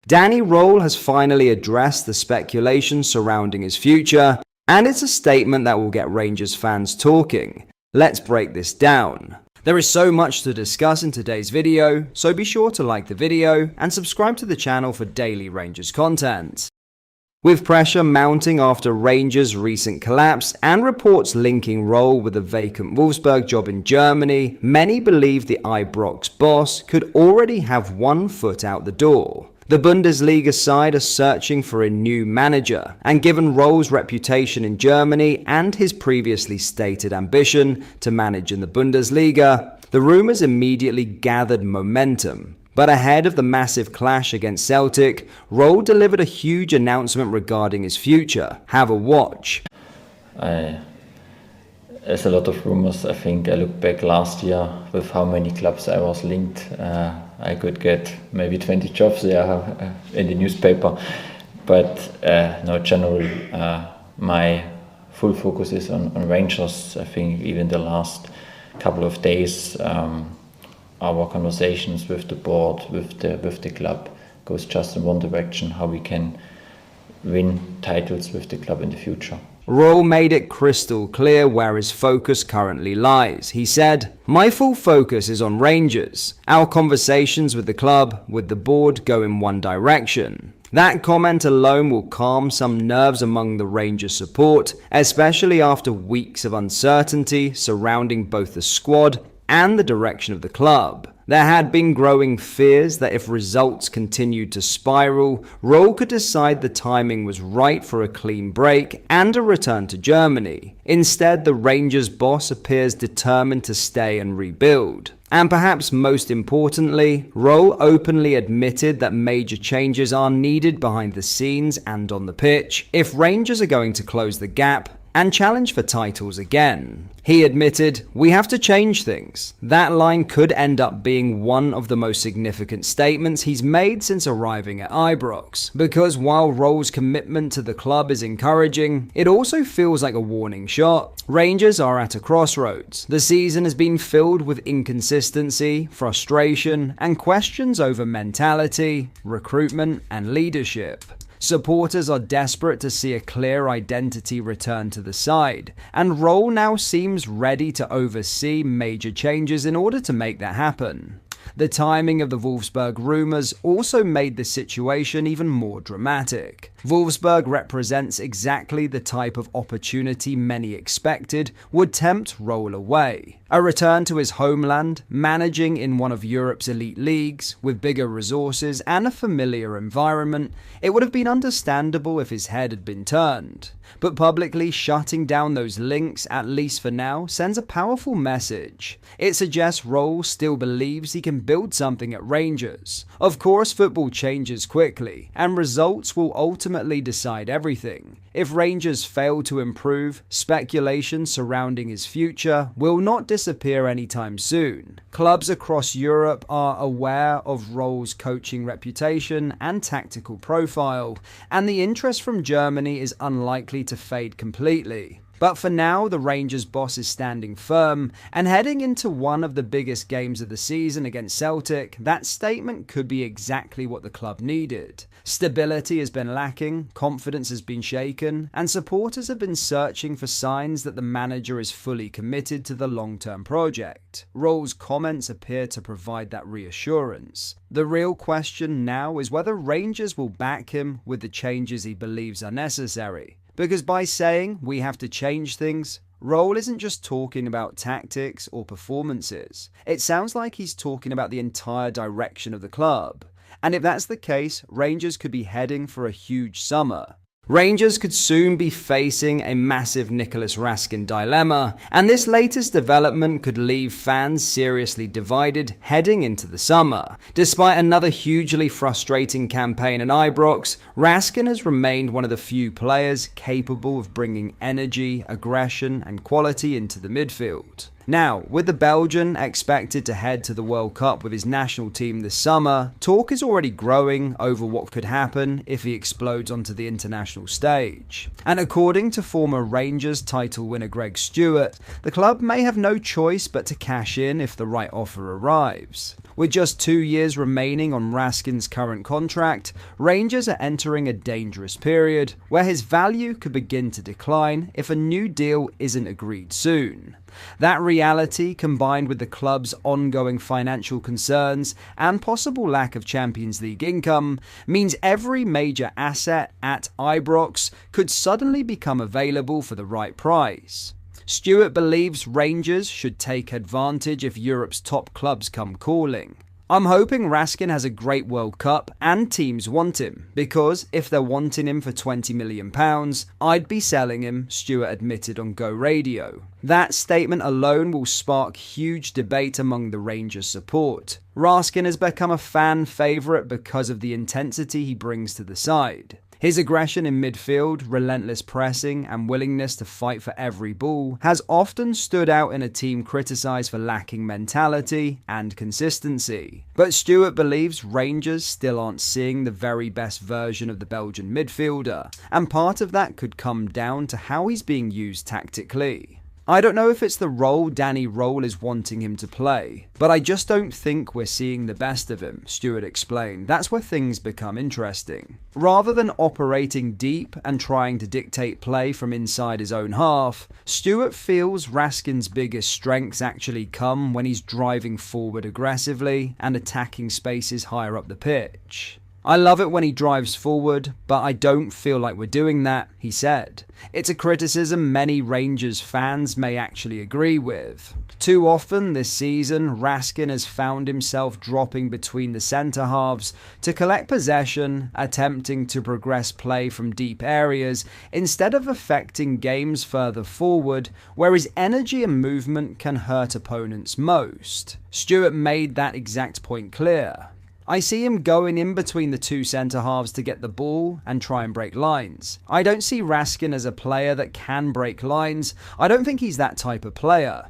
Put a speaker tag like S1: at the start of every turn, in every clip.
S1: Danny Rohl has finally addressed the speculation surrounding his future, and it's a statement that will get Rangers fans talking. Let's break this down. There is so much to discuss in today's video, so be sure to like the video and subscribe to the channel for daily Rangers content. With pressure mounting after Rangers' recent collapse and reports linking Rohl with a vacant Wolfsburg job in Germany, many believe the Ibrox boss could already have one foot out the door. The Bundesliga side are searching for a new manager, and given Rohl's reputation in Germany and his previously stated ambition to manage in the Bundesliga, the rumours immediately gathered momentum. But ahead of the massive clash against Celtic, Rohl delivered a huge announcement regarding his future. Have a watch.
S2: There's a lot of rumors. I think I look back last year with how many clubs I was linked. I could get maybe 20 jobs there in the newspaper. But no, generally, my full focus is on Rangers. I think even the last couple of days, our conversations with the board, with the club, goes just in one direction: how we can win titles with the club in the future.
S1: Rohl made it crystal clear where his focus currently lies. He said, "My full focus is on Rangers. Our conversations with the club, with the board, go in one direction." That comment alone will calm some nerves among the Rangers support, especially after weeks of uncertainty surrounding both the squad and the direction of the club. There had been growing fears that if results continued to spiral, Rohl could decide the timing was right for a clean break and a return to Germany. Instead, the Rangers boss appears determined to stay and rebuild. And perhaps most importantly, Rohl openly admitted that major changes are needed behind the scenes and on the pitch if Rangers are going to close the gap and challenge for titles again. He admitted, "We have to change things." That line could end up being one of the most significant statements he's made since arriving at Ibrox, because while Rohl's commitment to the club is encouraging, it also feels like a warning shot. Rangers are at a crossroads. The season has been filled with inconsistency, frustration, and questions over mentality, recruitment, and leadership. Supporters are desperate to see a clear identity return to the side, and Rohl now seems ready to oversee major changes in order to make that happen. The timing of the Wolfsburg rumours also made the situation even more dramatic. Wolfsburg represents exactly the type of opportunity many expected would tempt Rohl away. A return to his homeland, managing in one of Europe's elite leagues, with bigger resources and a familiar environment, it would have been understandable if his head had been turned. But publicly shutting down those links, at least for now, sends a powerful message. It suggests Rohl still believes he can build something at Rangers. Of course, football changes quickly, and results will ultimately decide everything. If Rangers fail to improve, speculation surrounding his future will not disappear anytime soon. Clubs across Europe are aware of Rohl's coaching reputation and tactical profile, and the interest from Germany is unlikely to fade completely. But for now, the Rangers boss is standing firm, and heading into one of the biggest games of the season against Celtic, that statement could be exactly what the club needed. Stability has been lacking, confidence has been shaken, and supporters have been searching for signs that the manager is fully committed to the long-term project. Rohl's comments appear to provide that reassurance. The real question now is whether Rangers will back him with the changes he believes are necessary. Because by saying we have to change things, Rohl isn't just talking about tactics or performances. It sounds like he's talking about the entire direction of the club. And if that's the case, Rangers could be heading for a huge summer. Rangers could soon be facing a massive Nicolas Raskin dilemma, and this latest development could leave fans seriously divided heading into the summer. Despite another hugely frustrating campaign at Ibrox, Raskin has remained one of the few players capable of bringing energy, aggression, and quality into the midfield. Now, with the Belgian expected to head to the World Cup with his national team this summer, talk is already growing over what could happen if he explodes onto the international stage. And according to former Rangers title winner Greg Stewart, the club may have no choice but to cash in if the right offer arrives. With just 2 years remaining on Raskin's current contract, Rangers are entering a dangerous period where his value could begin to decline if a new deal isn't agreed soon. That reality, combined with the club's ongoing financial concerns and possible lack of Champions League income, means every major asset at Ibrox could suddenly become available for the right price. Stewart believes Rangers should take advantage if Europe's top clubs come calling. I'm hoping Raskin has a great World Cup and teams want him, because if they're wanting him for £20 million, I'd be selling him, Stewart admitted on Go Radio. That statement alone will spark huge debate among the Rangers support. Raskin has become a fan favourite because of the intensity he brings to the side. His aggression in midfield, relentless pressing, and willingness to fight for every ball has often stood out in a team criticised for lacking mentality and consistency. But Stewart believes Rangers still aren't seeing the very best version of the Belgian midfielder, and part of that could come down to how he's being used tactically. I don't know if it's the role Danny Rohl is wanting him to play, but I just don't think we're seeing the best of him, Stewart explained. That's where things become interesting. Rather than operating deep and trying to dictate play from inside his own half, Stewart feels Raskin's biggest strengths actually come when he's driving forward aggressively and attacking spaces higher up the pitch. I love it when he drives forward, but I don't feel like we're doing that, he said. It's a criticism many Rangers fans may actually agree with. Too often this season, Raskin has found himself dropping between the centre halves to collect possession, attempting to progress play from deep areas instead of affecting games further forward, where his energy and movement can hurt opponents most. Stewart made that exact point clear. I see him going in between the two centre-halves to get the ball and try and break lines. I don't see Raskin as a player that can break lines. I don't think he's that type of player.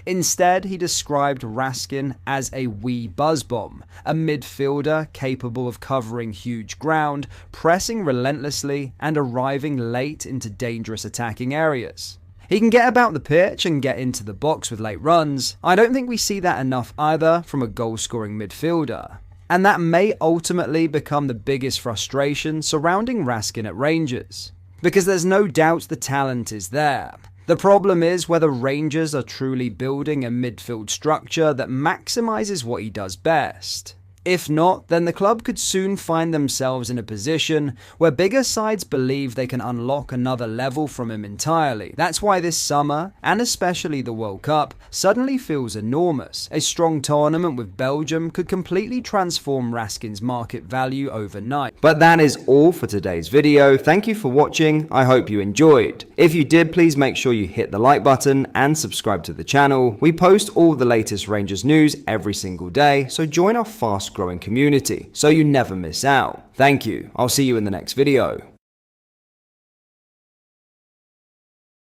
S1: Instead, he described Raskin as a wee buzz bomb, a midfielder capable of covering huge ground, pressing relentlessly, and arriving late into dangerous attacking areas. He can get about the pitch and get into the box with late runs. I don't think we see that enough either from a goal-scoring midfielder. And that may ultimately become the biggest frustration surrounding Raskin at Rangers, because there's no doubt the talent is there. The problem is whether Rangers are truly building a midfield structure that maximises what he does best. If not, then the club could soon find themselves in a position where bigger sides believe they can unlock another level from him entirely. That's why this summer, and especially the World Cup, suddenly feels enormous. A strong tournament with Belgium could completely transform Raskin's market value overnight. But that is all for today's video. Thank you for watching. I hope you enjoyed. If you did, please make sure you hit the like button and subscribe to the channel. We post all the latest Rangers news every single day, so join our fast growing community so you never miss out. Thank you. I'll see you in the next video.